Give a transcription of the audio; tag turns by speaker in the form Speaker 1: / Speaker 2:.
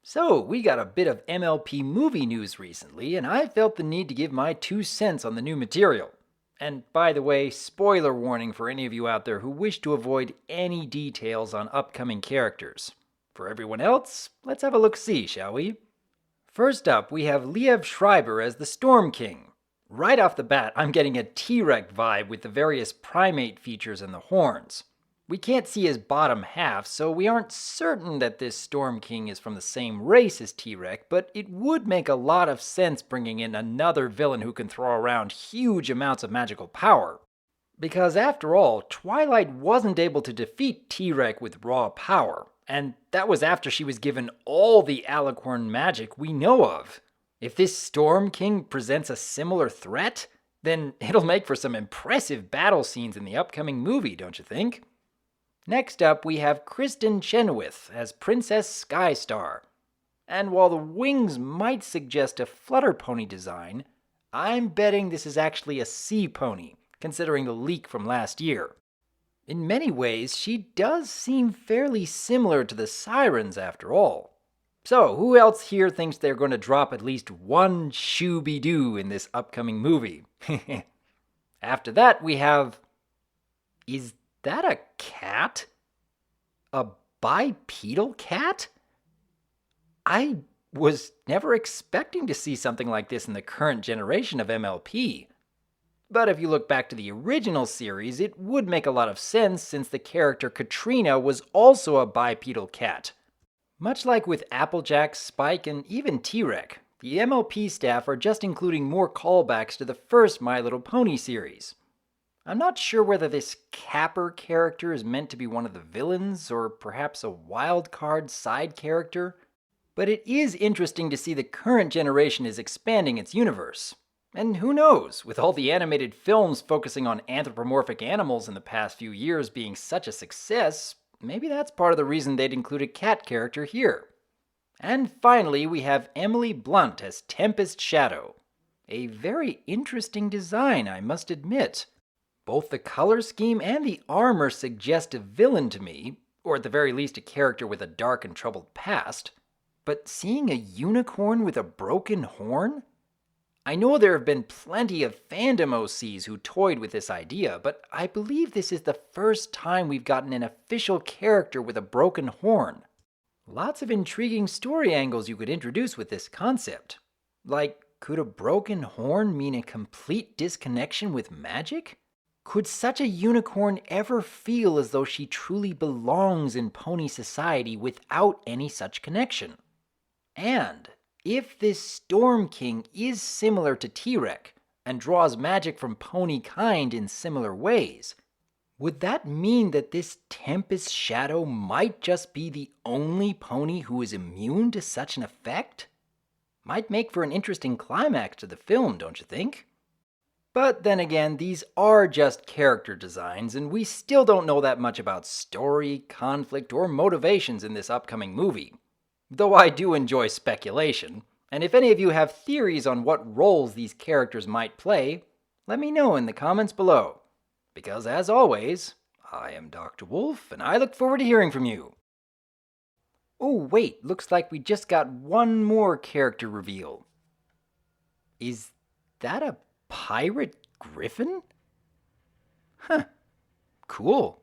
Speaker 1: So, we got a bit of MLP movie news recently, and I felt the need to give my 2 cents on the new material. And by the way, spoiler warning for any of you out there who wish to avoid any details on upcoming characters. For everyone else, let's have a look-see, shall we? First up, we have LIEV SCHREIBER as the Storm King. Right off the bat, I'm getting a T-Rex vibe with the various primate features and the horns. We can't see his bottom half, so we aren't certain that this Storm King is from the same race as T-Rex, but it would make a lot of sense bringing in another villain who can throw around huge amounts of magical power. Because after all, Twilight wasn't able to defeat T-Rex with raw power, and that was after she was given all the alicorn magic we know of. If this Storm King presents a similar threat, then it'll make for some impressive battle scenes in the upcoming movie, don't you think? Next up, we have KRISTIN CHENOWETH as Princess SKYSTAR. And while the wings might suggest a flutter pony design, I'm betting this is actually a sea pony, considering the leak from last year. In many ways, she does seem fairly similar to the sirens after all. So, who else here thinks they're going to drop at least one Shooby-Doo in this upcoming movie? After that, we have... Is that a cat? A bipedal cat? I was never expecting to see something like this in the current generation of MLP. But if you look back to the original series, it would make a lot of sense since the character Katrina was also a bipedal cat. Much like with Applejack, Spike, and even T-Rex, the MLP staff are just including more callbacks to the first My Little Pony series. I'm not sure whether this Capper character is meant to be one of the villains, or perhaps a wild card side character, but it is interesting to see the current generation is expanding its universe. And who knows, with all the animated films focusing on anthropomorphic animals in the past few years being such a success, maybe that's part of the reason they'd include a cat character here. And finally, we have Emily Blunt as Tempest Shadow. A very interesting design, I must admit. Both the color scheme and the armor suggest a villain to me, or at the very least a character with a dark and troubled past. But seeing a unicorn with a broken horn? I know there have been plenty of fandom OCs who toyed with this idea, but I believe this is the first time we've gotten an official character with a broken horn. Lots of intriguing story angles you could introduce with this concept. Like, could a broken horn mean a complete disconnection with magic? Could such a unicorn ever feel as though she truly belongs in pony society without any such connection? And if this Storm King is similar to T-Rex and draws magic from pony kind in similar ways, would that mean that this Tempest Shadow might just be the only pony who is immune to such an effect? Might make for an interesting climax to the film, don't you think? But then again, these are just character designs, and we still don't know that much about story, conflict, or motivations in this upcoming movie. Though I do enjoy speculation, and if any of you have theories on what roles these characters might play, let me know in the comments below. Because as always, I am Dr. Wolf, and I look forward to hearing from you. Oh wait, looks like we just got one more character reveal. Is that a pirate griffin? Huh, cool.